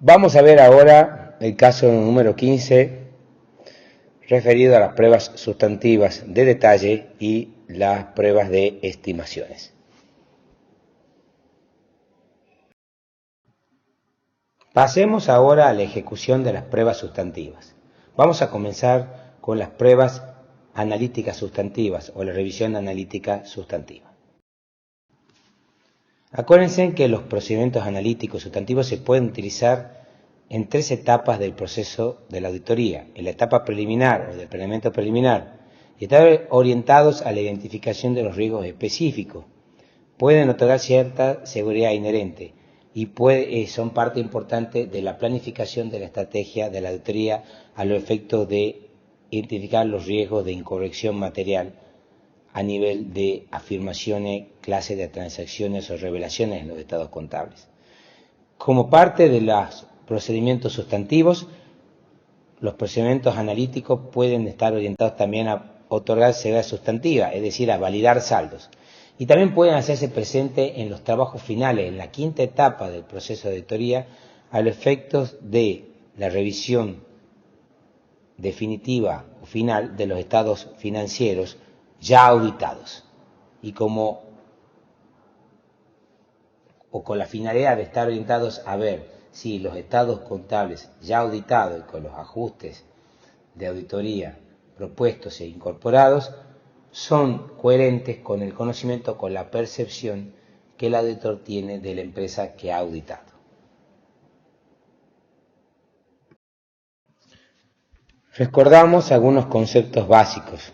Vamos a ver ahora el caso número 15, referido a las pruebas sustantivas de detalle y las pruebas de estimaciones. Pasemos ahora a la ejecución de las pruebas sustantivas. Vamos a comenzar con las pruebas analíticas sustantivas o la revisión analítica sustantiva. Acuérdense que los procedimientos analíticos sustantivos se pueden utilizar en tres etapas del proceso de la auditoría. En la etapa preliminar o del planeamiento preliminar, y están orientados a la identificación de los riesgos específicos. Pueden otorgar cierta seguridad inherente y son parte importante de la planificación de la estrategia de la auditoría a los efectos de identificar los riesgos de incorrección material a nivel de afirmaciones, clases de transacciones o revelaciones en los estados contables. Como parte de los procedimientos sustantivos, los procedimientos analíticos pueden estar orientados también a otorgar seguridad sustantiva, es decir, a validar saldos. Y también pueden hacerse presentes en los trabajos finales, en la quinta etapa del proceso de auditoría, a los efectos de la revisión definitiva o final de los estados financieros ya auditados. Y con la finalidad de estar orientados a ver si los estados contables ya auditados y con los ajustes de auditoría propuestos e incorporados son coherentes con el conocimiento, con la percepción que el auditor tiene de la empresa que ha auditado. Recordamos algunos conceptos básicos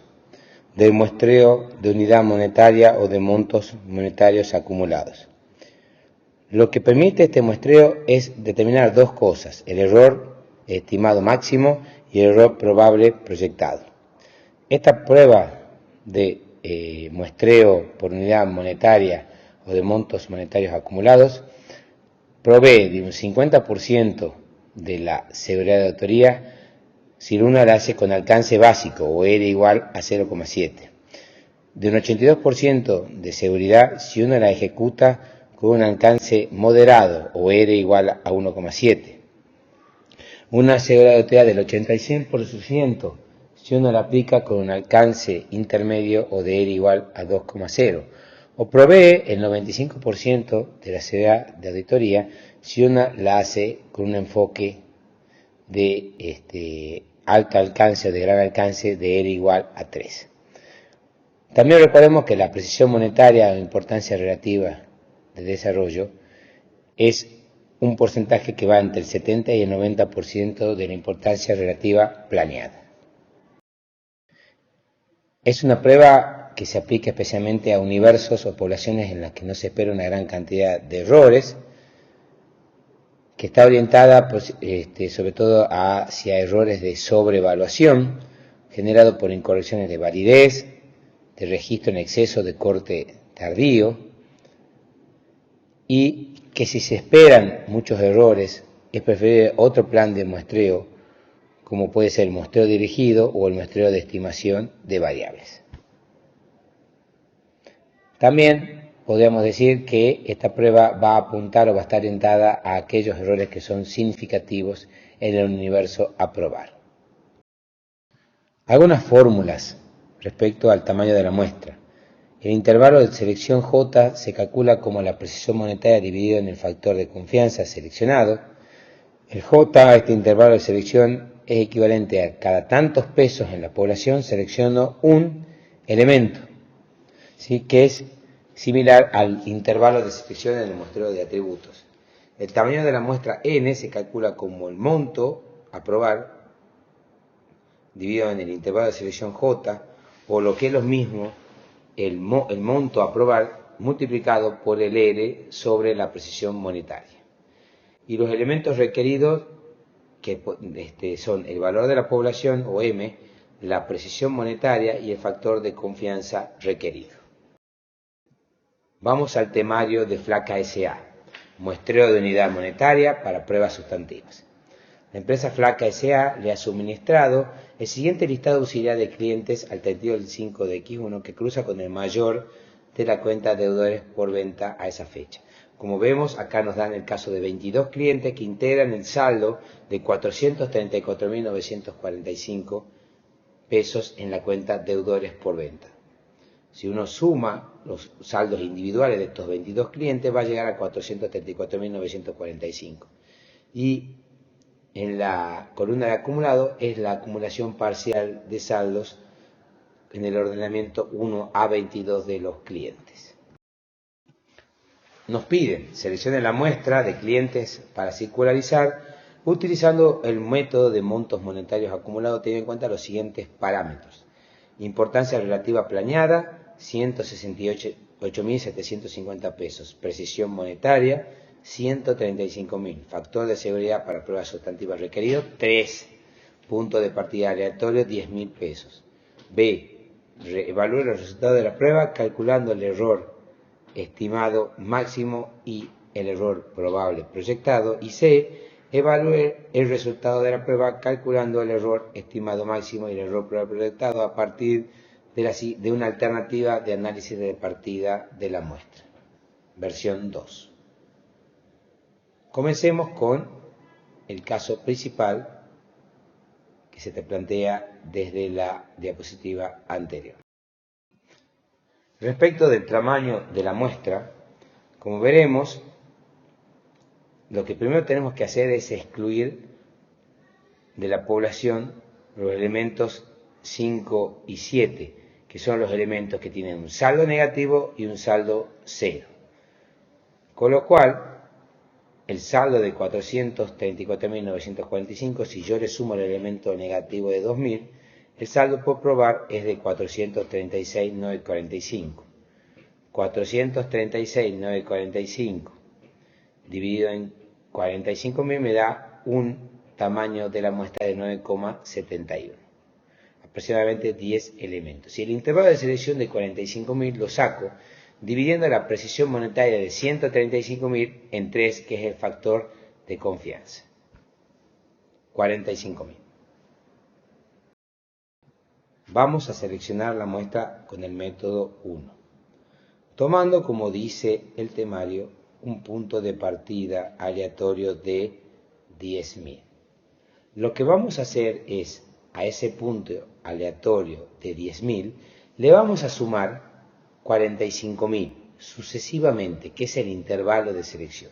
del muestreo de unidad monetaria o de montos monetarios acumulados. Lo que permite este muestreo es determinar dos cosas: el error estimado máximo y el error probable proyectado. Esta prueba de muestreo por unidad monetaria o de montos monetarios acumulados provee de un 50% de la seguridad de autoría si uno la hace con alcance básico o R igual a 0,7, de un 82% de seguridad si uno la ejecuta con un alcance moderado o R igual a 1,7, una seguridad de autoría del 86% si uno la aplica con un alcance intermedio o de R igual a 2,0, o provee el 95% de la seguridad de auditoría si uno la hace con un enfoque de alto alcance o de gran alcance de R igual a 3. También recordemos que la precisión monetaria o importancia relativa de desarrollo es un porcentaje que va entre el 70 y el 90% de la importancia relativa planeada. Es una prueba que se aplica especialmente a universos o poblaciones en las que no se espera una gran cantidad de errores, que está orientada sobre todo hacia errores de sobrevaluación generados por incorrecciones de validez, de registro en exceso, de corte tardío, y que si se esperan muchos errores es preferible otro plan de muestreo, como puede ser el muestreo dirigido o el muestreo de estimación de variables. También podríamos decir que esta prueba va a apuntar o va a estar orientada a aquellos errores que son significativos en el universo a probar. Algunas fórmulas respecto al tamaño de la muestra. El intervalo de selección J se calcula como la precisión monetaria dividido en el factor de confianza seleccionado. El J, este intervalo de selección, es equivalente a cada tantos pesos en la población selecciono un elemento, ¿sí?, que es similar al intervalo de selección en el muestreo de atributos. El tamaño de la muestra N se calcula como el monto a probar dividido en el intervalo de selección J, o lo que es lo mismo, el monto a probar multiplicado por el R sobre la precisión monetaria. Y los elementos requeridos, que son el valor de la población, o M, la precisión monetaria y el factor de confianza requerido. Vamos al temario de Flaca S.A., muestreo de unidad monetaria para pruebas sustantivas. La empresa Flaca S.A. le ha suministrado el siguiente listado auxiliar de clientes alternativo del 5 de X1 que cruza con el mayor de la cuenta de deudores por venta a esa fecha. Como vemos, acá nos dan el caso de 22 clientes que integran el saldo de 434.945 pesos en la cuenta deudores por venta. Si uno suma los saldos individuales de estos 22 clientes, va a llegar a 434.945. Y en la columna de acumulado es la acumulación parcial de saldos en el ordenamiento 1A22 de los clientes. Nos piden, seleccione la muestra de clientes para circularizar utilizando el método de montos monetarios acumulados, teniendo en cuenta los siguientes parámetros. Importancia relativa planeada, 168.750 pesos. Precisión monetaria, 135.000. Factor de seguridad para pruebas sustantivas requerido, 3. Punto de partida aleatorio, 10.000 pesos. B. Evalúe los resultados de la prueba calculando el error estimado máximo y el error probable proyectado. Y C. Evalúe el resultado de la prueba calculando el error estimado máximo y el error probable proyectado a partir de una alternativa de análisis de partida de la muestra. Versión 2. Comencemos con el caso principal que se te plantea desde la diapositiva anterior. Respecto del tamaño de la muestra, como veremos, lo que primero tenemos que hacer es excluir de la población los elementos 5 y 7, que son los elementos que tienen un saldo negativo y un saldo cero. Con lo cual, el saldo de 434.945, si yo le sumo el elemento negativo de 2.000, el saldo por probar es de 436.945. 436.945 dividido en 45.000 me da un tamaño de la muestra de 9,71. Aproximadamente 10 elementos. Y el intervalo de selección de 45.000 lo saco dividiendo la precisión monetaria de 135.000 en 3, que es el factor de confianza. 45.000. Vamos a seleccionar la muestra con el método 1, tomando, como dice el temario, un punto de partida aleatorio de 10.000. Lo que vamos a hacer es, a ese punto aleatorio de 10.000, le vamos a sumar 45.000 sucesivamente, que es el intervalo de selección.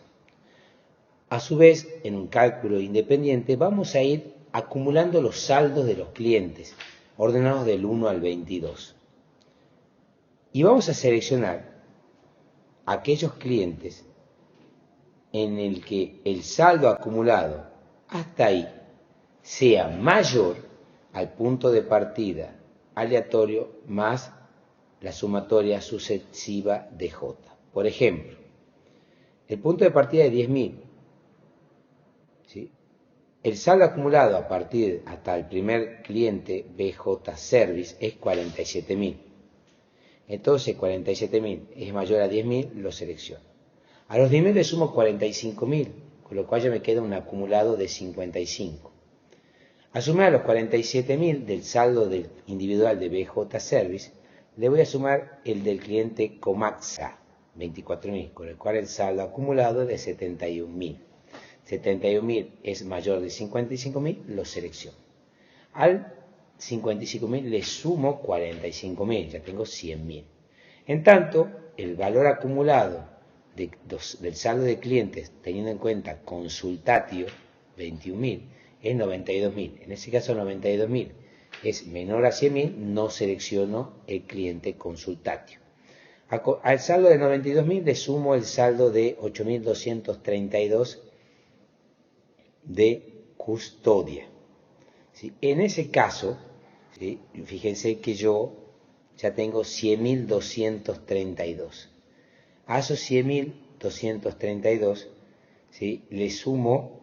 A su vez, en un cálculo independiente, vamos a ir acumulando los saldos de los clientes, ordenados del 1 al 22. Y vamos a seleccionar aquellos clientes en el que el saldo acumulado hasta ahí sea mayor al punto de partida aleatorio más la sumatoria sucesiva de J. Por ejemplo, el punto de partida de 10.000, ¿sí? El saldo acumulado a partir hasta el primer cliente BJ Service es 47.000. Entonces 47.000 es mayor a 10.000, lo selecciono. A los 10.000 le sumo 45.000, con lo cual ya me queda un acumulado de 55. A sumar a los 47.000 del saldo del individual de BJ Service, le voy a sumar el del cliente Comaxa, 24.000, con el cual el saldo acumulado es de 71.000. 71.000 es mayor de 55.000, lo selecciono. Al 55.000 le sumo 45.000, ya tengo 100.000. En tanto, el valor acumulado del saldo de clientes, teniendo en cuenta consultatio, 21.000, es 92.000. En ese caso, 92.000 es menor a 100.000, no selecciono el cliente consultatio. Al saldo de 92.000 le sumo el saldo de 8.232 de custodia. ¿Sí? En ese caso, ¿sí? Fíjense que yo ya tengo 100.232. A esos 100.232, ¿sí? Le sumo,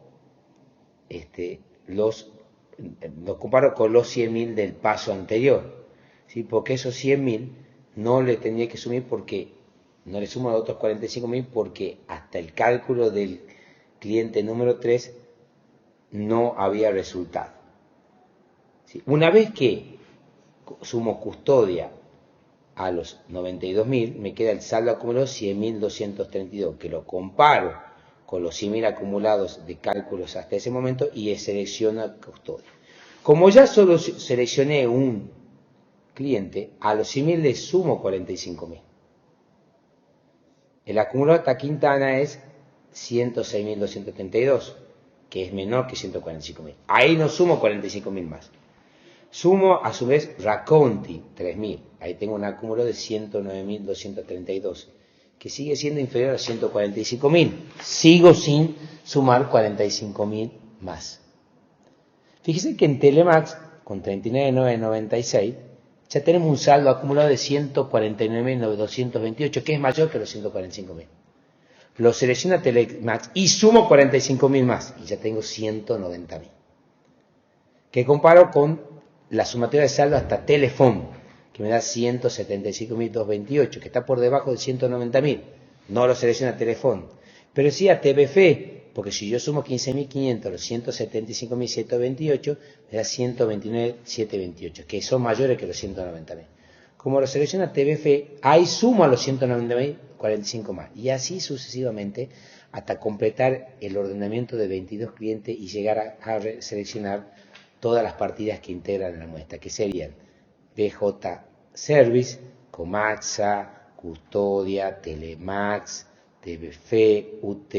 lo comparo con los 100.000 del paso anterior, ¿sí? Porque esos 100.000 no le tendría que sumir porque no le sumo a los otros 45.000 porque hasta el cálculo del cliente número 3 no había resultado. ¿Sí? Una vez que sumo custodia a los 92.000, me queda el saldo acumulado 100.232, que lo comparo con los 100.000 acumulados de cálculos hasta ese momento y selecciono custodia. Como ya solo seleccioné un cliente, a los 100.000 le sumo 45.000. El acumulado hasta Quintana es 106.232, que es menor que 145.000. Ahí no sumo 45.000 más. Sumo a su vez Raconti, 3.000. Ahí tengo un acúmulo de 109.232, que sigue siendo inferior a 145.000. Sigo sin sumar 45.000 más. Fíjense que en Telemax, con 39.996, ya tenemos un saldo acumulado de 149.228, que es mayor que los 145.000. Lo selecciono a Telemax y sumo 45.000 más, y ya tengo 190.000. Que comparo con la sumatoria de saldo hasta Telefón, que me da 175.228, que está por debajo de 190.000. No lo selecciona a Telefón, pero sí a TBF, porque si yo sumo 15.500 a los 175.728, me da 129.728, que son mayores que los 190.000. Como lo selecciona TBF, ahí sumo a los 190.000 45 más, y así sucesivamente hasta completar el ordenamiento de 22 clientes y llegar a seleccionar todas las partidas que integran la muestra, que serían BJ Service, Comaxa, Custodia, Telemax, TBF, UT,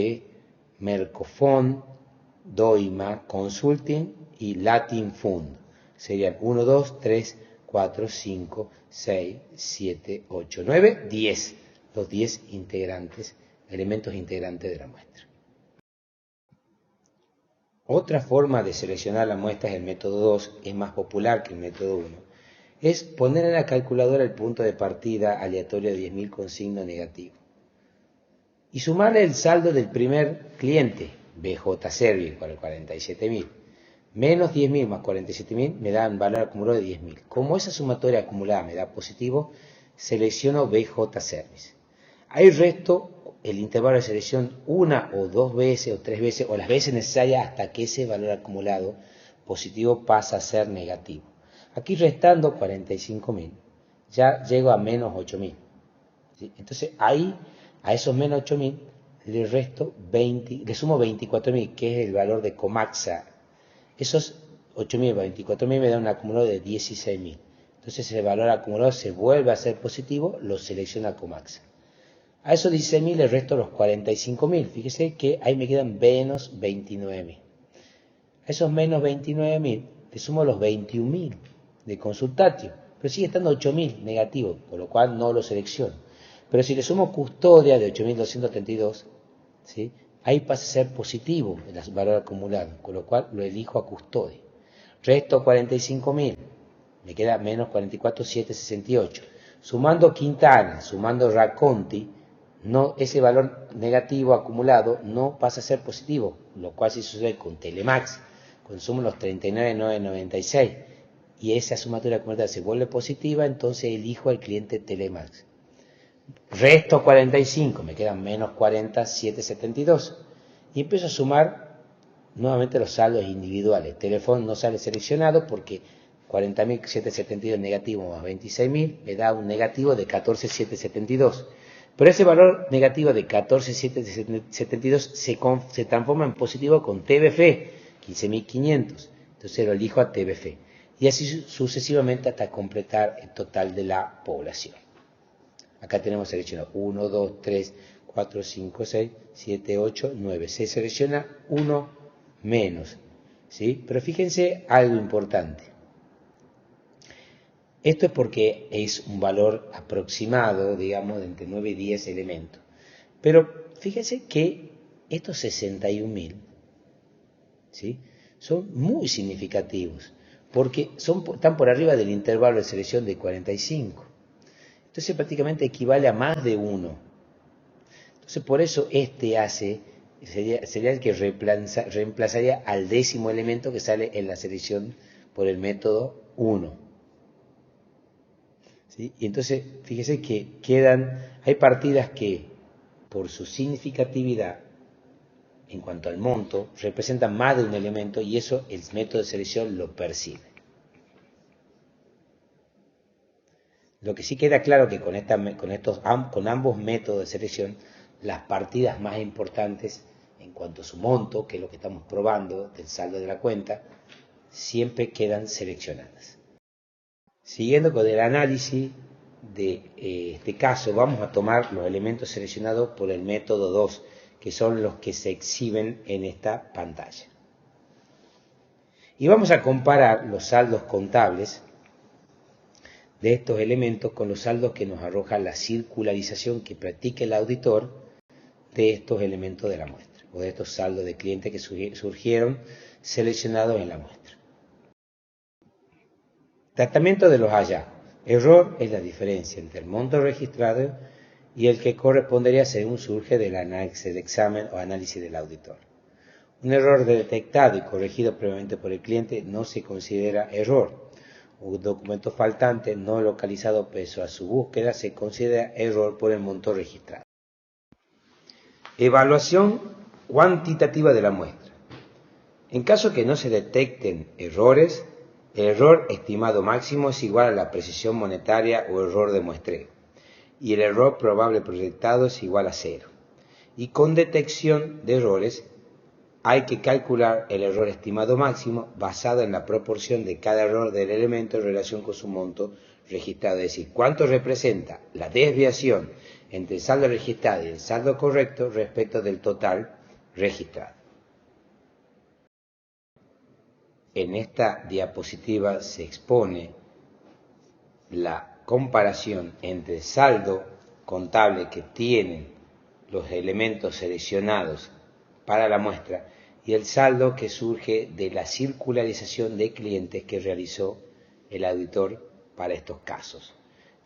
Mercofon, Doima, Consulting y Latin Fund. Serían 1, 2, 3, 4, 5, 6, 7, 8, 9, 10. Los 10 integrantes, elementos integrantes de la muestra. Otra forma de seleccionar la muestra es el método 2, es más popular que el método 1. Es poner en la calculadora el punto de partida aleatorio de 10.000 con signo negativo. Y sumarle el saldo del primer cliente, BJ Service, para el 47.000. Menos 10.000 más 47.000 me da un valor acumulado de 10.000. Como esa sumatoria acumulada me da positivo, selecciono BJ Service. Ahí resto el intervalo de selección una o dos veces o tres veces o las veces necesarias hasta que ese valor acumulado positivo pasa a ser negativo. Aquí restando 45.000, ya llego a menos 8.000. ¿Sí? Entonces ahí a esos menos 8.000 le sumo 24.000, que es el valor de Comaxa. Esos 8.000 más 24.000 me da un acumulado de 16.000. Entonces el valor acumulado se vuelve a ser positivo, lo selecciona Comaxa. A esos 16.000 le resto los 45.000. Fíjese que ahí me quedan menos 29.000. A esos menos 29.000 le sumo los 21.000 de consultatio, pero sigue estando 8.000 negativo, por lo cual no lo selecciono. Pero si le sumo custodia de 8.232, ¿sí? Ahí pasa a ser positivo el valor acumulado, con lo cual lo elijo a custodia. Resto 45.000, me queda menos 44.768. Sumando Quintana, sumando Raconti, no, ese valor negativo acumulado no pasa a ser positivo, lo cual sí sucede con Telemax, cuando sumo los 39.996 y esa sumatoria acumulada se vuelve positiva, entonces elijo al cliente Telemax. Resto 45, me quedan menos 40.772 y empiezo a sumar nuevamente los saldos individuales. Telefón no sale seleccionado porque 40.772 negativo más 26.000 me da un negativo de 14.772. Pero ese valor negativo de 14.772 se transforma en positivo con TBF, 15.500. Entonces lo elijo a TBF. Y así sucesivamente hasta completar el total de la población. Acá tenemos seleccionado 1, 2, 3, 4, 5, 6, 7, 8, 9. Se selecciona 1 menos. ¿Sí? Pero fíjense algo importante. Esto es porque es un valor aproximado, digamos, de entre 9 y 10 elementos. Pero fíjense que estos 61.000, ¿sí?, son muy significativos, porque están por arriba del intervalo de selección de 45. Entonces prácticamente equivale a más de 1. Entonces por eso sería el que reemplazaría al décimo elemento que sale en la selección por el método 1. ¿Sí? Y entonces, fíjese que hay partidas que, por su significatividad, en cuanto al monto, representan más de un elemento y eso el método de selección lo percibe. Lo que sí queda claro que con ambos métodos de selección, las partidas más importantes en cuanto a su monto, que es lo que estamos probando del saldo de la cuenta, siempre quedan seleccionadas. Siguiendo con el análisis de este caso, vamos a tomar los elementos seleccionados por el método 2, que son los que se exhiben en esta pantalla. Y vamos a comparar los saldos contables de estos elementos con los saldos que nos arroja la circularización que practica el auditor de estos elementos de la muestra, o de estos saldos de clientes que surgieron seleccionados en la muestra. Tratamiento de los hallazgos. Error es la diferencia entre el monto registrado y el que correspondería según surge del análisis de examen o análisis del auditor. Un error detectado y corregido previamente por el cliente no se considera error. Un documento faltante no localizado pese a su búsqueda se considera error por el monto registrado. Evaluación cuantitativa de la muestra. En caso que no se detecten errores, el error estimado máximo es igual a la precisión monetaria o error de muestreo, y el error probable proyectado es igual a 0. Y con detección de errores, hay que calcular el error estimado máximo basado en la proporción de cada error del elemento en relación con su monto registrado, es decir, cuánto representa la desviación entre el saldo registrado y el saldo correcto respecto del total registrado. En esta diapositiva se expone la comparación entre el saldo contable que tienen los elementos seleccionados para la muestra y el saldo que surge de la circularización de clientes que realizó el auditor para estos casos.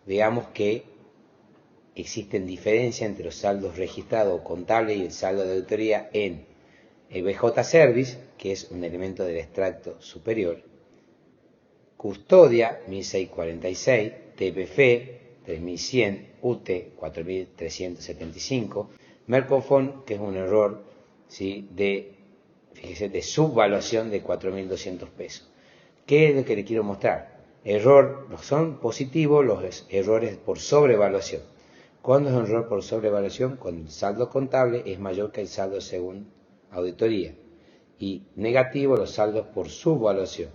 Veamos que existen diferencias entre los saldos registrados o contables y el saldo de auditoría en el BJ Service, que es un elemento del extracto superior, Custodia 1646, TPF 3100, UT 4375, Mercofon, que es un error, ¿sí?, de subvaluación de 4.200 pesos. ¿Qué es lo que le quiero mostrar? Son positivos los errores por sobrevaluación. ¿Cuándo es un error por sobrevaluación? Cuando el saldo contable es mayor que el saldo según auditoría. Y negativo los saldos por subvaluación,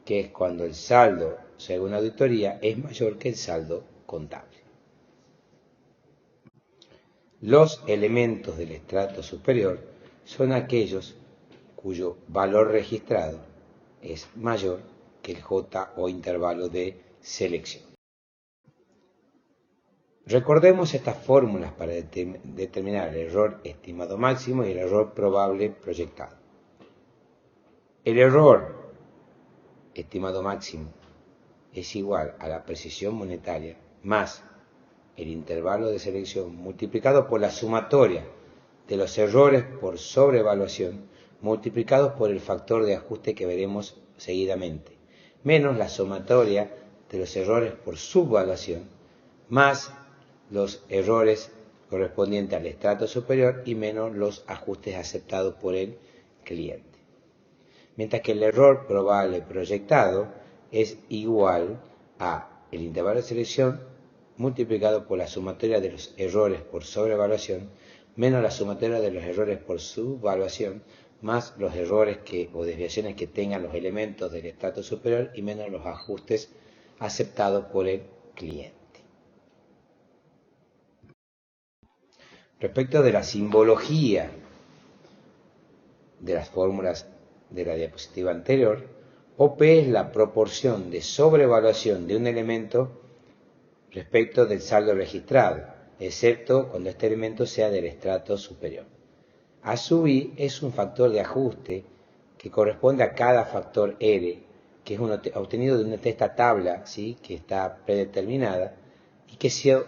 que es cuando el saldo según auditoría es mayor que el saldo contable. Los elementos del estrato superior son aquellos cuyo valor registrado es mayor que el J o intervalo de selección. Recordemos estas fórmulas para determinar el error estimado máximo y el error probable proyectado. El error estimado máximo es igual a la precisión monetaria más el intervalo de selección multiplicado por la sumatoria de los errores por sobrevaluación multiplicados por el factor de ajuste que veremos seguidamente, menos la sumatoria de los errores por subvaluación más los errores correspondientes al estrato superior y menos los ajustes aceptados por el cliente. Mientras que el error probable proyectado es igual a el intervalo de selección multiplicado por la sumatoria de los errores por sobrevaluación menos la sumatoria de los errores por subvaluación más los errores o desviaciones que tengan los elementos del estrato superior y menos los ajustes aceptados por el cliente. Respecto de la simbología de las fórmulas de la diapositiva anterior, OP es la proporción de sobrevaluación de un elemento respecto del saldo registrado, excepto cuando este elemento sea del estrato superior. A sub I es un factor de ajuste que corresponde a cada factor R, que es obtenido de esta tabla, ¿sí?, que está predeterminada y que se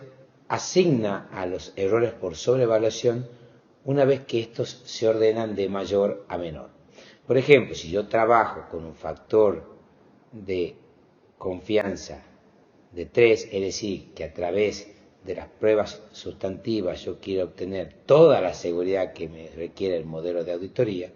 asigna a los errores por sobrevaluación una vez que estos se ordenan de mayor a menor. Por ejemplo, si yo trabajo con un factor de confianza de 3, es decir, que a través de las pruebas sustantivas yo quiero obtener toda la seguridad que me requiere el modelo de auditoría,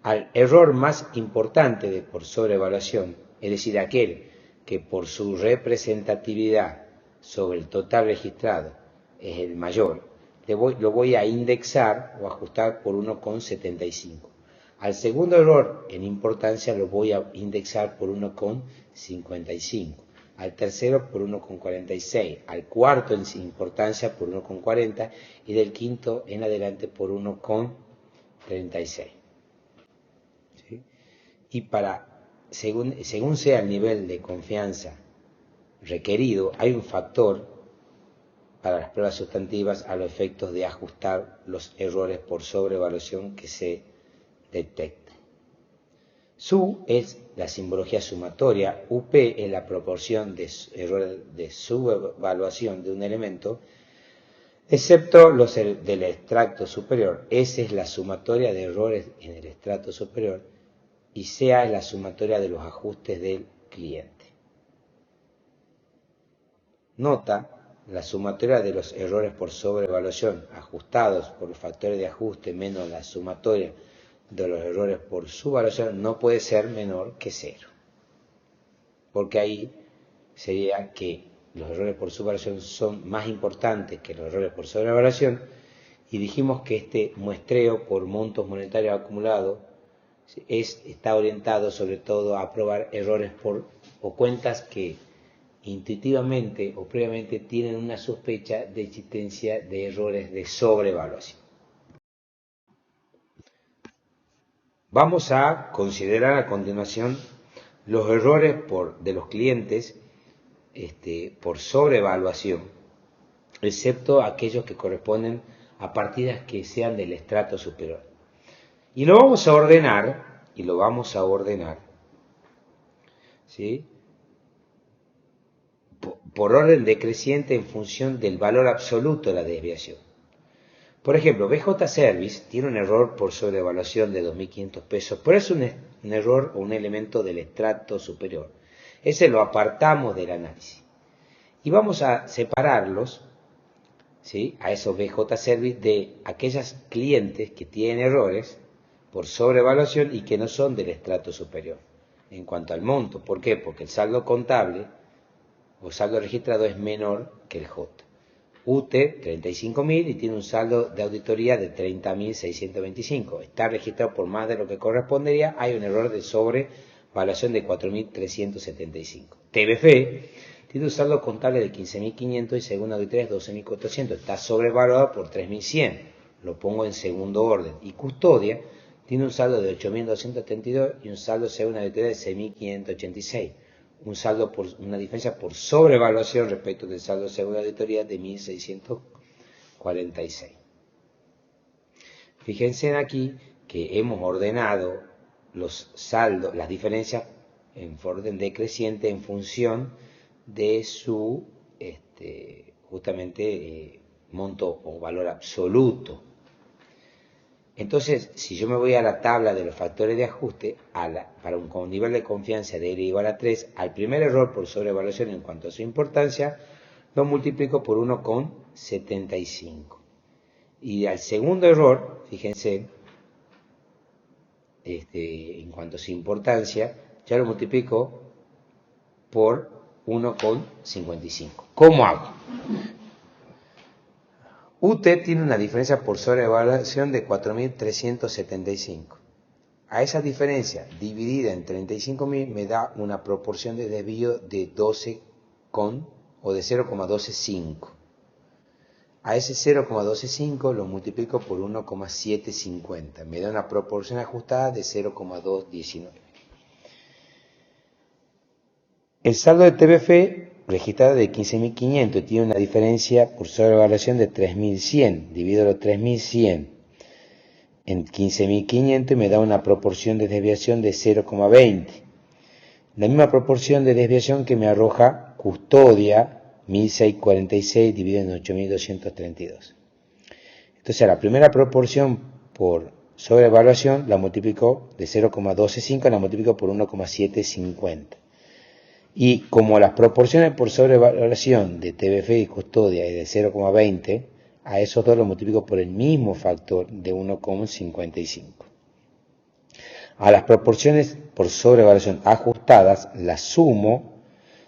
al error más importante de por sobrevaluación, es decir, aquel que por su representatividad sobre el total registrado es el mayor, lo voy a indexar o ajustar por 1,75. Al segundo error en importancia lo voy a indexar por 1,55. Al tercero por 1,46. Al cuarto en importancia por 1,40. Y del quinto en adelante por 1,36. ¿Sí? Y según sea el nivel de confianza requerido, hay un factor para las pruebas sustantivas a los efectos de ajustar los errores por sobrevaluación que se detectan. Su es la simbología sumatoria, UP es la proporción de errores de subevaluación de un elemento, excepto los del extracto superior. S es la sumatoria de errores en el extracto superior y CA es la sumatoria de los ajustes del cliente. Nota: la sumatoria de los errores por sobrevaluación ajustados por los factores de ajuste menos la sumatoria de los errores por subvaluación no puede ser menor que 0. Porque ahí sería que los errores por subvaluación son más importantes que los errores por sobrevaluación, y dijimos que este muestreo por montos monetarios acumulados está orientado sobre todo a probar errores o cuentas que intuitivamente o previamente tienen una sospecha de existencia de errores de sobrevaluación. Vamos a considerar a continuación los errores de los clientes por sobrevaluación, excepto aquellos que corresponden a partidas que sean del estrato superior. Y lo vamos a ordenar, ¿sí?, por orden decreciente en función del valor absoluto de la desviación. Por ejemplo, BJ Service tiene un error por sobrevaluación de 2.500 pesos, pero es un error o un elemento del estrato superior. Ese lo apartamos del análisis. Y vamos a separarlos, ¿sí?, a esos BJ Service de aquellos clientes que tienen errores por sobrevaluación y que no son del estrato superior. En cuanto al monto, ¿por qué? Porque el saldo contable o saldo registrado es menor que el J. UT 35.000 y tiene un saldo de auditoría de 30.625. Está registrado por más de lo que correspondería. Hay un error de sobrevaluación de 4.375. TBF tiene un saldo contable de 15.500 y según auditoría es 12.400. Está sobrevaluado por 3.100. Lo pongo en segundo orden. Y Custodia tiene un saldo de 8.232 y un saldo según auditoría de 6.586. Una diferencia por sobrevaluación respecto del saldo según auditoría de 1.646. Fíjense aquí que hemos ordenado los saldos, las diferencias en orden decreciente en función de su justamente monto o valor absoluto. Entonces, si yo me voy a la tabla de los factores de ajuste, para un nivel de confianza de R igual a 3, al primer error por sobrevaluación en cuanto a su importancia, lo multiplico por 1,75. Y al segundo error, fíjense, en cuanto a su importancia, ya lo multiplico por 1,55. ¿Cómo hago? UT tiene una diferencia por sobrevaluación de 4.375. A esa diferencia dividida en 35.000 me da una proporción de desvío de 0,125. A ese 0,125 lo multiplico por 1,750. Me da una proporción ajustada de 0,219. El saldo de TBF registrado de 15.500 tiene una diferencia por sobrevaluación de 3.100. Divido los 3.100 en 15.500 y me da una proporción de desviación de 0,20. La misma proporción de desviación que me arroja Custodia 1.646 dividido en 8.232. Entonces la primera proporción por sobrevaluación la multiplico de 0,125, la multiplico por 1,750. Y como las proporciones por sobrevaluación de TBF y Custodia es de 0,20, a esos dos los multiplico por el mismo factor de 1,55. A las proporciones por sobrevaluación ajustadas las sumo,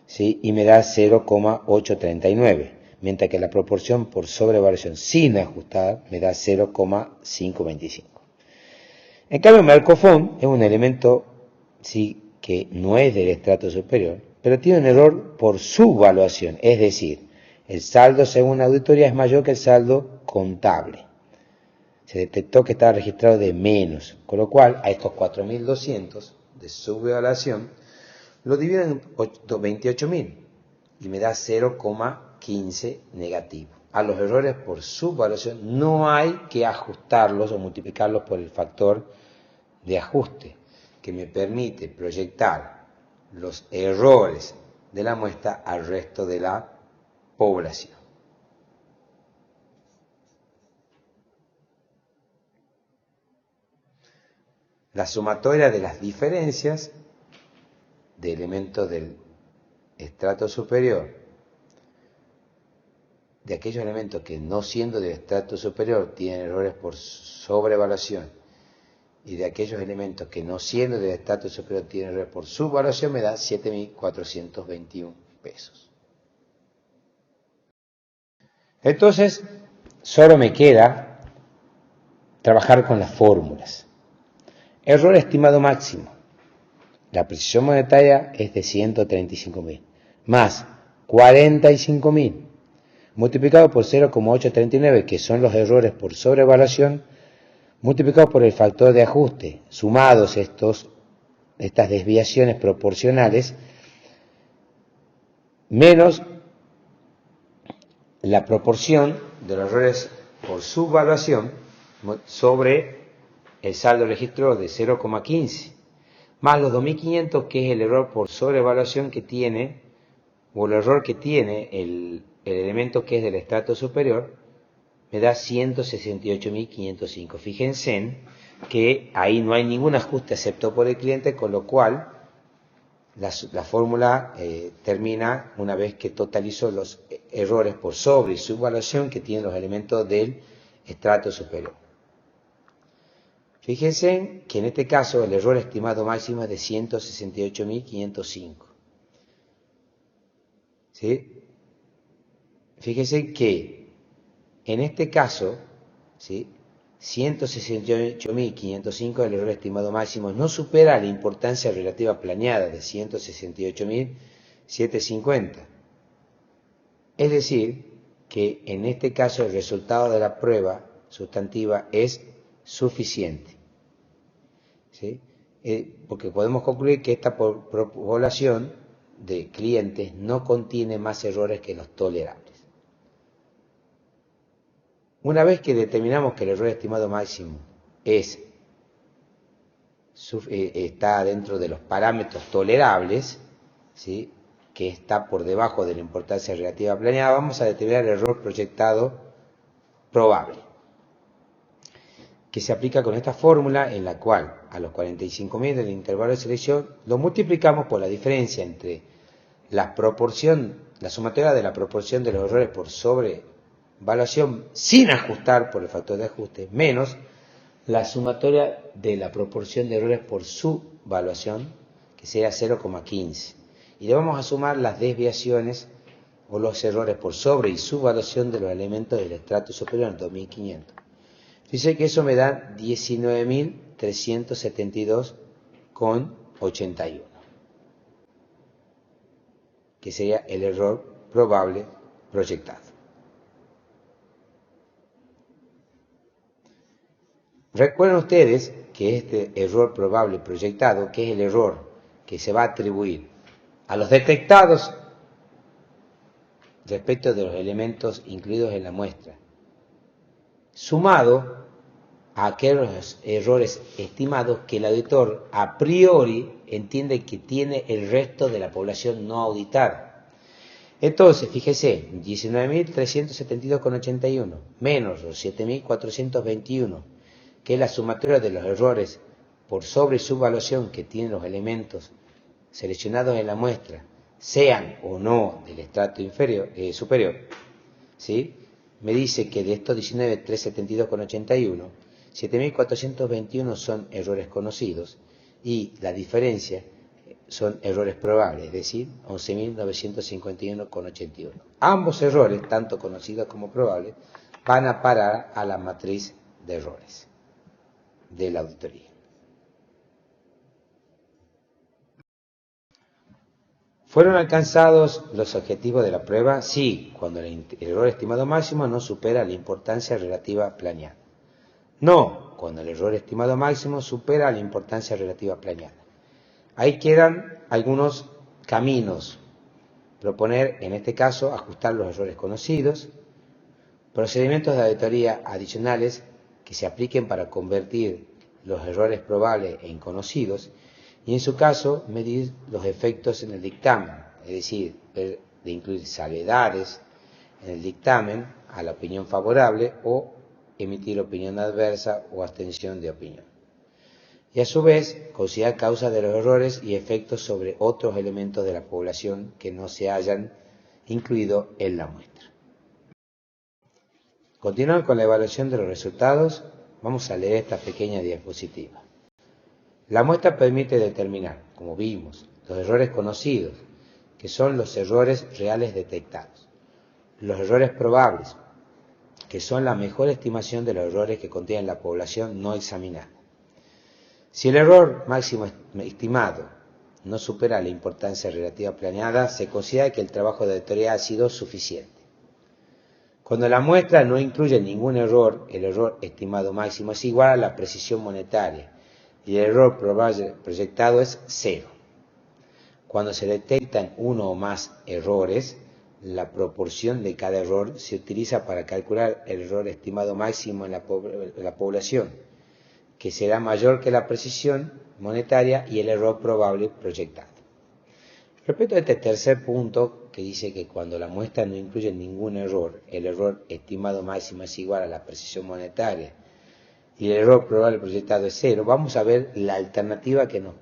¿sí? Y me da 0,839, mientras que la proporción por sobrevaluación sin ajustar me da 0,525. En cambio, Mercofón es un elemento, sí, que no es del estrato superior, pero tiene un error por subvaluación, es decir, el saldo según la auditoría es mayor que el saldo contable. Se detectó que estaba registrado de menos, con lo cual a estos 4.200 de subvaluación lo divido en 28.000 y me da 0,15 negativo. A los errores por subvaluación no hay que ajustarlos o multiplicarlos por el factor de ajuste, que me permite proyectar los errores de la muestra al resto de la población. La sumatoria de las diferencias de elementos del estrato superior, de aquellos elementos que no siendo del estrato superior tienen errores por sobrevaluación, y de aquellos elementos que no siendo del estrato superior tienen errores por subvaluación, me da 7.421 pesos. Entonces, solo me queda trabajar con las fórmulas. Error estimado máximo. La precisión monetaria es de 135.000, más 45.000, multiplicado por 0,839, que son los errores por sobrevaluación, multiplicado por el factor de ajuste, sumados estas desviaciones proporcionales, menos la proporción de los errores por subvaluación sobre el saldo registro de 0,15, más los 2.500, que es el error por sobrevaluación que tiene, o el error que tiene el elemento que es del estrato superior, me da 168.505. Fíjense en que ahí no hay ningún ajuste excepto por el cliente, con lo cual la fórmula termina una vez que totalizo los errores por sobre y subvaluación que tienen los elementos del estrato superior. Fíjense que en este caso el error estimado máximo es de 168.505. ¿Sí? Fíjense que en este caso, ¿sí?, 168.505, el error estimado máximo, no supera la importancia relativa planeada de 168.750. Es decir, que en este caso el resultado de la prueba sustantiva es suficiente. ¿Sí? Porque podemos concluir que esta población de clientes no contiene más errores que los tolerables. Una vez que determinamos que el error estimado máximo está dentro de los parámetros tolerables, ¿sí?, que está por debajo de la importancia relativa planeada, vamos a determinar el error proyectado probable, que se aplica con esta fórmula en la cual a los 45.000 del intervalo de selección lo multiplicamos por la diferencia entre la sumatoria de la proporción de los errores por sobrevaluación sin ajustar por el factor de ajuste, menos la sumatoria de la proporción de errores por subvaluación, que sería 0,15. Y le vamos a sumar las desviaciones o los errores por sobre y subvaluación de los elementos del estrato superior, 2.500. Dice que eso me da 19.372,81, que sería el error probable proyectado. Recuerden ustedes que este error probable proyectado, que es el error que se va a atribuir a los detectados respecto de los elementos incluidos en la muestra, sumado a aquellos errores estimados que el auditor a priori entiende que tiene el resto de la población no auditada. Entonces, fíjese, 19.372,81 menos los 7.421, que es la sumatoria de los errores por sobre y subvaluación que tienen los elementos seleccionados en la muestra, sean o no del estrato superior, ¿sí?, me dice que de estos 19.372,81, 7.421 son errores conocidos y la diferencia son errores probables, es decir, 11.951,81. Ambos errores, tanto conocidos como probables, van a parar a la matriz de errores de la auditoría. ¿Fueron alcanzados los objetivos de la prueba? Sí, cuando el error estimado máximo no supera la importancia relativa planeada. No, cuando el error estimado máximo supera la importancia relativa planeada. Ahí quedan algunos caminos. Proponer, en este caso, ajustar los errores conocidos, procedimientos de auditoría adicionales que se apliquen para convertir los errores probables en conocidos y, en su caso, medir los efectos en el dictamen, es decir, de incluir salvedades en el dictamen a la opinión favorable o emitir opinión adversa o abstención de opinión. Y a su vez, considerar causas de los errores y efectos sobre otros elementos de la población que no se hayan incluido en la muestra. Continuando con la evaluación de los resultados, vamos a leer esta pequeña diapositiva. La muestra permite determinar, como vimos, los errores conocidos, que son los errores reales detectados, los errores probables, que son la mejor estimación de los errores que contiene la población no examinada. Si el error máximo estimado no supera la importancia relativa planeada, se considera que el trabajo de auditoría ha sido suficiente. Cuando la muestra no incluye ningún error, el error estimado máximo es igual a la precisión monetaria y el error probable proyectado es 0. Cuando se detectan uno o más errores, la proporción de cada error se utiliza para calcular el error estimado máximo en la población, que será mayor que la precisión monetaria y el error probable proyectado. Respecto a este tercer punto, que dice que cuando la muestra no incluye ningún error, el error estimado máximo es igual a la precisión monetaria y el error probable proyectado es 0, vamos a ver la alternativa que nos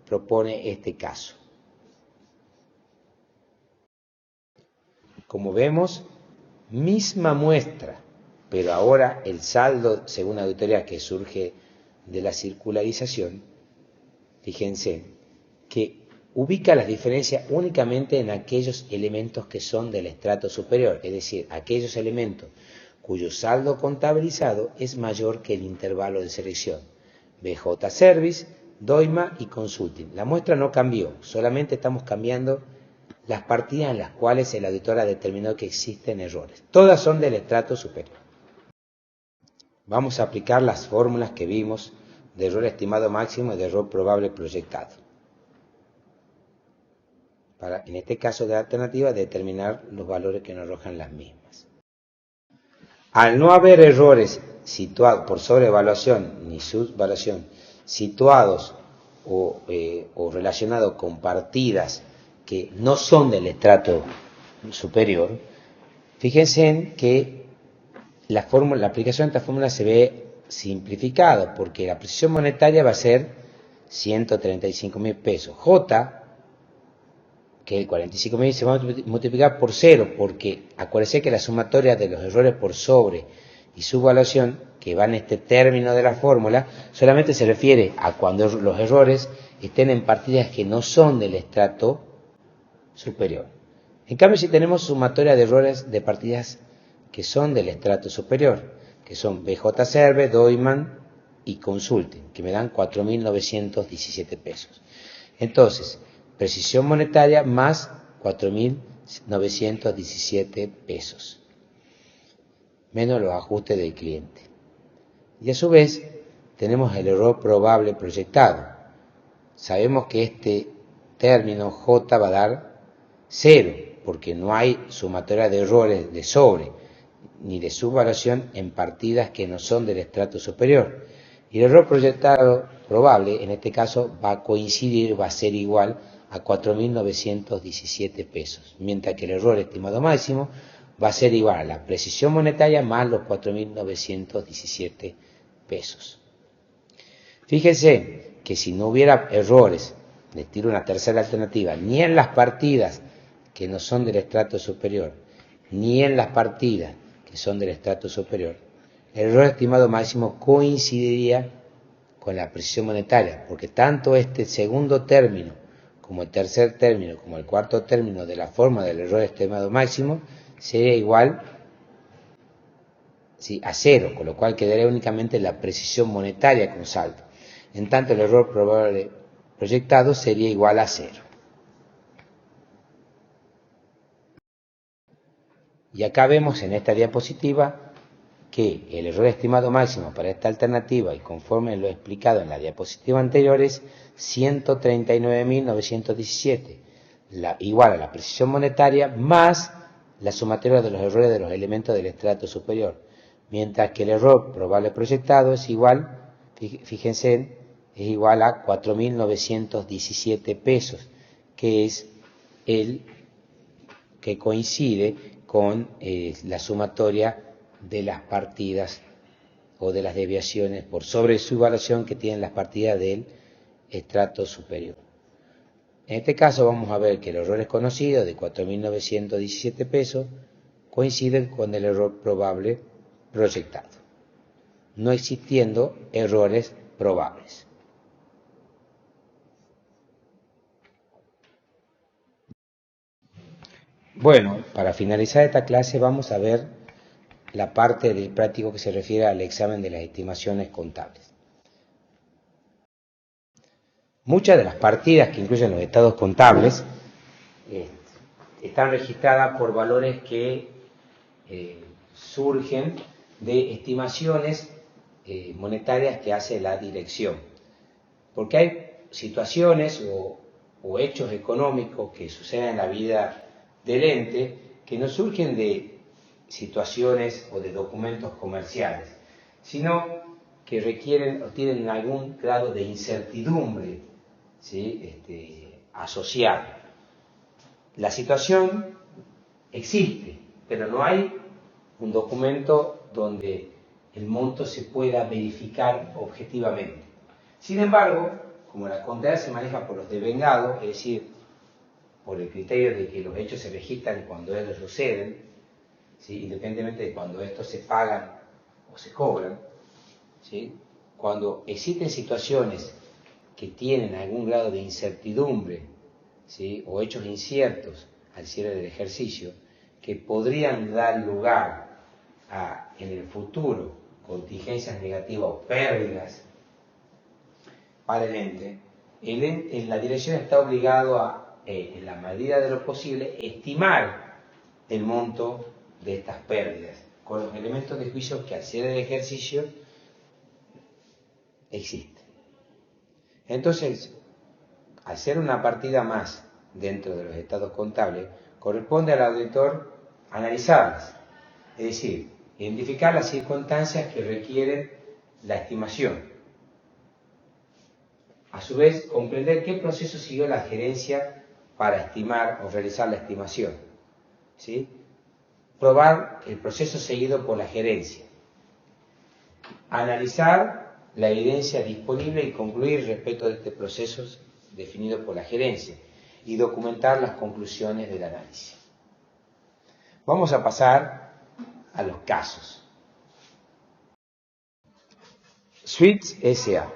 propone este caso. Como vemos, misma muestra, pero ahora el saldo, según la auditoría que surge de la circularización, fíjense, que ubica las diferencias únicamente en aquellos elementos que son del estrato superior, es decir, aquellos elementos cuyo saldo contabilizado es mayor que el intervalo de selección, BJ Service, Doima y Consulting. La muestra no cambió, solamente estamos cambiando las partidas en las cuales el auditor ha determinado que existen errores. Todas son del estrato superior. Vamos a aplicar las fórmulas que vimos de error estimado máximo y de error probable proyectado. Para, en este caso de la alternativa, determinar los valores que nos arrojan las mismas. Al no haber errores situados por sobrevaluación ni subvaluación, situados o relacionados con partidas que no son del estrato superior, fíjense en que la aplicación de esta fórmula se ve simplificada, porque la precisión monetaria va a ser 135.000 pesos. J, que el 45.000 se va a multiplicar por 0, porque acuérdense que la sumatoria de los errores por sobre y subvaluación, que va en este término de la fórmula, solamente se refiere a cuando los errores estén en partidas que no son del estrato superior. En cambio, si tenemos sumatoria de errores de partidas que son del estrato superior, que son BJ Serve, Doiman y Consulting, que me dan 4.917 pesos. Entonces, precisión monetaria más 4.917 pesos, menos los ajustes del cliente. Y a su vez, tenemos el error probable proyectado. Sabemos que este término J va a dar 0, porque no hay sumatoria de errores de sobre ni de subvaluación en partidas que no son del estrato superior. Y el error proyectado probable, en este caso, va a coincidir, va a ser igual a 4.917 pesos, mientras que el error estimado máximo va a ser igual a la precisión monetaria más los 4.917 pesos. Fíjense que si no hubiera errores, les tiro una tercera alternativa, ni en las partidas que no son del estrato superior, ni en las partidas que son del estrato superior, el error estimado máximo coincidiría con la precisión monetaria, porque tanto este segundo término como el tercer término, como el cuarto término de la forma del error estimado máximo, sería igual a 0, con lo cual quedaría únicamente la precisión monetaria con saldo. En tanto, el error probable proyectado sería igual a 0. Y acá vemos en esta diapositiva que el error estimado máximo para esta alternativa, y conforme lo explicado en la diapositiva anterior, es 139.917, igual a la precisión monetaria más la sumatoria de los errores de los elementos del estrato superior, mientras que el error probable proyectado es igual, fíjense, es igual a 4.917 pesos, que es el que coincide con la sumatoria de las partidas o de las desviaciones por sobre su evaluación que tienen las partidas del estrato superior. En este caso vamos a ver que el error es conocido de 4.917 pesos coincide con el error probable proyectado, no existiendo errores probables. Bueno, para finalizar esta clase vamos a ver la parte del práctico que se refiere al examen de las estimaciones contables. Muchas de las partidas que incluyen los estados contables están registradas por valores que surgen de estimaciones monetarias que hace la dirección. Porque hay situaciones o hechos económicos que suceden en la vida del ente que no surgen de situaciones o de documentos comerciales, sino que requieren o tienen algún grado de incertidumbre, ¿sí? Asociada. La situación existe, pero no hay un documento donde el monto se pueda verificar objetivamente. Sin embargo, como la contabilidad se maneja por los devengados, es decir, por el criterio de que los hechos se registran cuando ellos suceden, ¿sí? Independientemente de cuando estos se pagan o se cobran, ¿sí? Cuando existen situaciones que tienen algún grado de incertidumbre, ¿sí? O hechos inciertos al cierre del ejercicio, que podrían dar lugar a, en el futuro, contingencias negativas o pérdidas para el ente, la dirección está obligado a, en la medida de lo posible, estimar el monto de estas pérdidas, con los elementos de juicio que al cierre del ejercicio existen. Entonces, al ser una partida más dentro de los estados contables, corresponde al auditor analizarlas, es decir, identificar las circunstancias que requieren la estimación. A su vez, comprender qué proceso siguió la gerencia para estimar o realizar la estimación, ¿sí? Probar el proceso seguido por la gerencia, analizar la evidencia disponible y concluir respecto de este proceso definido por la gerencia y documentar las conclusiones del análisis. Vamos a pasar a los casos. Sweets S.A.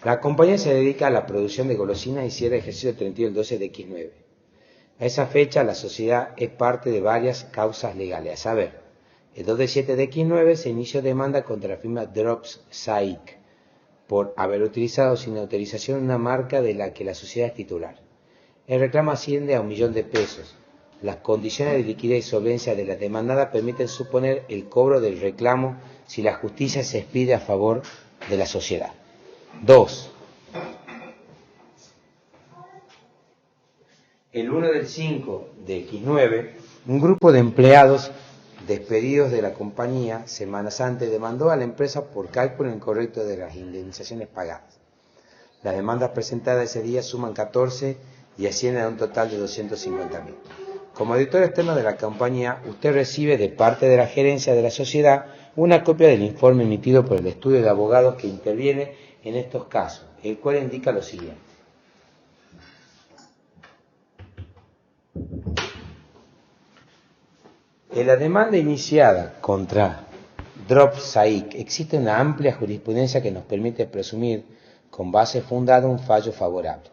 La compañía se dedica a la producción de golosinas y cierra el ejercicio el 31 del 12 de X9. A esa fecha la sociedad es parte de varias causas legales, a saber, el 2 de 7 de X9 se inició demanda contra la firma Drops Saik por haber utilizado sin autorización una marca de la que la sociedad es titular. El reclamo asciende a 1 millón de pesos. Las condiciones de liquidez y solvencia de la demandada permiten suponer el cobro del reclamo si la justicia se expide a favor de la sociedad. 2. El 1 del 5 de X9, un grupo de empleados despedidos de la compañía semanas antes demandó a la empresa por cálculo incorrecto de las indemnizaciones pagadas. Las demandas presentadas ese día suman 14 y ascienden a un total de 250.000. Como auditor externo de la compañía, usted recibe de parte de la gerencia de la sociedad una copia del informe emitido por el estudio de abogados que interviene en estos casos, el cual indica lo siguiente. En la demanda iniciada contra Drops Saik existe una amplia jurisprudencia que nos permite presumir con base fundada un fallo favorable.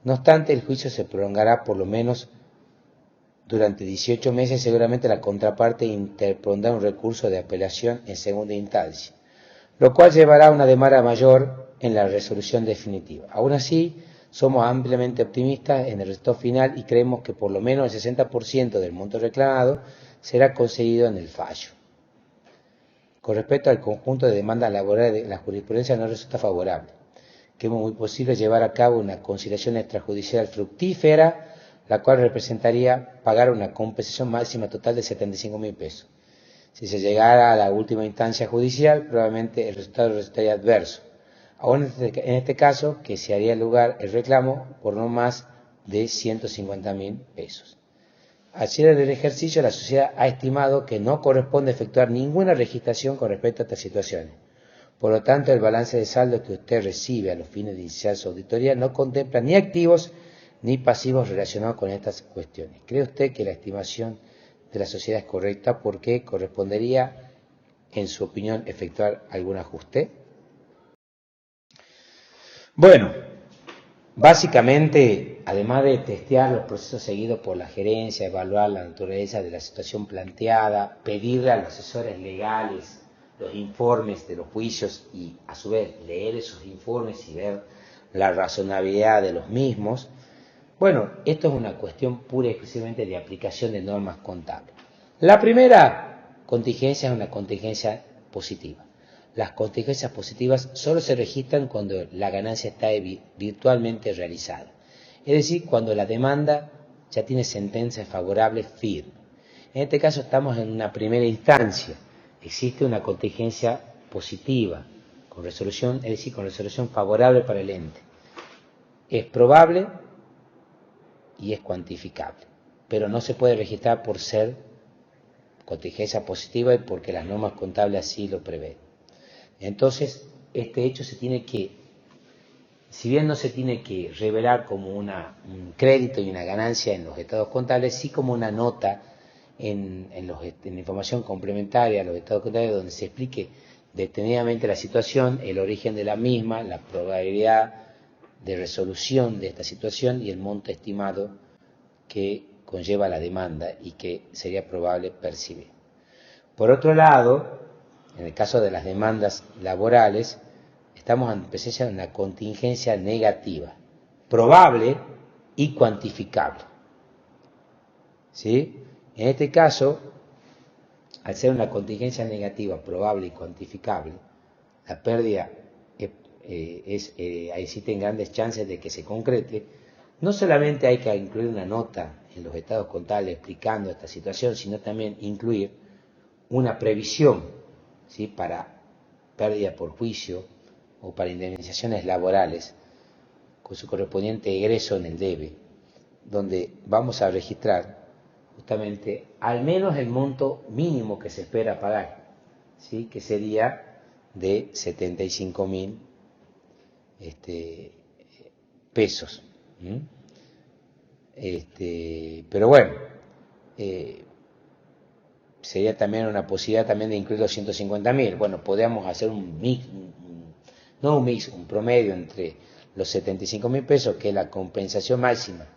No obstante, el juicio se prolongará por lo menos durante 18 meses. Seguramente la contraparte interpondrá un recurso de apelación en segunda instancia, lo cual llevará a una demora mayor en la resolución definitiva. Aún así, somos ampliamente optimistas en el resultado final y creemos que por lo menos el 60% del monto reclamado será concedido en el fallo. Con respecto al conjunto de demandas laborales, la jurisprudencia no resulta favorable. Creemos muy posible llevar a cabo una conciliación extrajudicial fructífera, la cual representaría pagar una compensación máxima total de 75.000 pesos. Si se llegara a la última instancia judicial, probablemente el resultado resultaría adverso. Aún en este caso, que se haría lugar el reclamo por no más de 150.000 pesos. Al cierre del ejercicio, la sociedad ha estimado que no corresponde efectuar ninguna registración con respecto a estas situaciones. Por lo tanto, el balance de saldo que usted recibe a los fines de iniciar su auditoría no contempla ni activos ni pasivos relacionados con estas cuestiones. ¿Cree usted que la estimación de la sociedad es correcta? ¿Por qué correspondería, en su opinión, efectuar algún ajuste? Bueno, básicamente, además de testear los procesos seguidos por la gerencia, evaluar la naturaleza de la situación planteada, pedirle a los asesores legales los informes de los juicios y, a su vez, leer esos informes y ver la razonabilidad de los mismos, bueno, esto es una cuestión pura y exclusivamente de aplicación de normas contables. La primera contingencia es una contingencia positiva. Las contingencias positivas solo se registran cuando la ganancia está virtualmente realizada, es decir, cuando la demanda ya tiene sentencia favorable firme. En este caso estamos en una primera instancia, existe una contingencia positiva, con resolución, es decir, con resolución favorable para el ente. Es probable y es cuantificable, pero no se puede registrar por ser contingencia positiva y porque las normas contables así lo prevén. Entonces, este hecho se tiene que, si bien no se tiene que revelar como un crédito y una ganancia en los estados contables, sí como una nota en la información complementaria a los estados contables donde se explique detenidamente la situación, el origen de la misma, la probabilidad de resolución de esta situación y el monto estimado que conlleva la demanda y que sería probable percibir. Por otro lado, en el caso de las demandas laborales, estamos en presencia de una contingencia negativa, probable y cuantificable. ¿Sí? En este caso, al ser una contingencia negativa, probable y cuantificable, la pérdida existen grandes chances de que se concrete. No solamente hay que incluir una nota en los estados contables explicando esta situación, sino también incluir una previsión, ¿sí?, para pérdida por juicio o para indemnizaciones laborales con su correspondiente egreso en el debe, donde vamos a registrar justamente al menos el monto mínimo que se espera pagar, ¿sí?, que sería de 75.000 pesos. Pero bueno, sería también una posibilidad también de incluir los 150.000. Bueno, podríamos hacer un mix, un promedio entre los 75.000 pesos, que es la compensación máxima,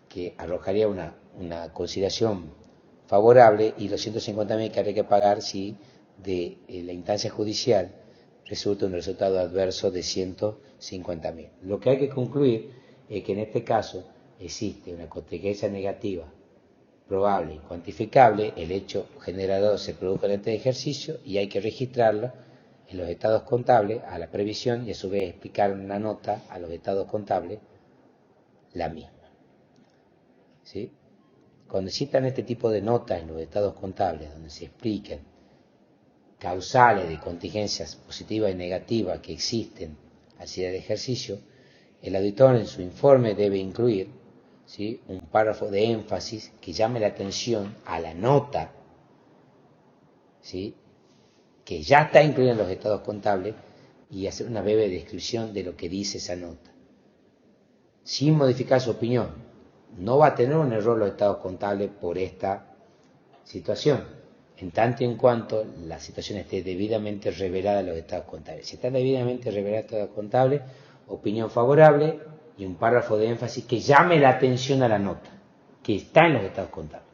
que arrojaría una conciliación favorable, y los 150.000 que habría que pagar si de la instancia judicial resulta un resultado adverso de 150.000. Lo que hay que concluir es que en este caso existe una contingencia negativa probable y cuantificable, el hecho generador se produjo en este ejercicio y hay que registrarlo en los estados contables a la previsión y a su vez explicar en una nota a los estados contables la misma. ¿Sí? Cuando citan este tipo de notas en los estados contables donde se explican causales de contingencias positivas y negativas que existen hacia el ejercicio, el auditor en su informe debe incluir, ¿sí?, un párrafo de énfasis que llame la atención a la nota, ¿sí?, que ya está incluida en los estados contables, y hacer una breve descripción de lo que dice esa nota, sin modificar su opinión. No va a tener un error los estados contables por esta situación, en tanto y en cuanto la situación esté debidamente revelada en los estados contables. Si está debidamente revelada en los estados contables, opinión favorable, y un párrafo de énfasis que llame la atención a la nota, que está en los estados contables.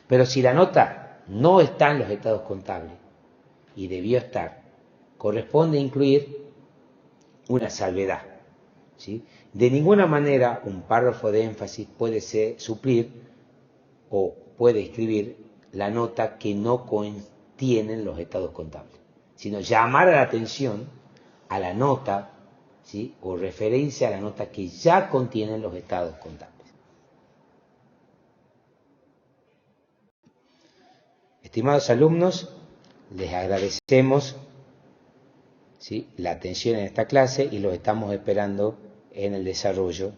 Pero si la nota no está en los estados contables, y debió estar, corresponde incluir una salvedad, ¿sí? De ninguna manera un párrafo de énfasis puede suplir o puede escribir la nota que no contienen los estados contables, sino llamar la atención a la nota, ¿sí? O referencia a la nota que ya contienen los estados contables. Estimados alumnos, les agradecemos, ¿sí?, la atención en esta clase y los estamos esperando en el desarrollo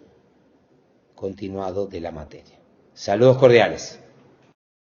continuado de la materia. Saludos cordiales.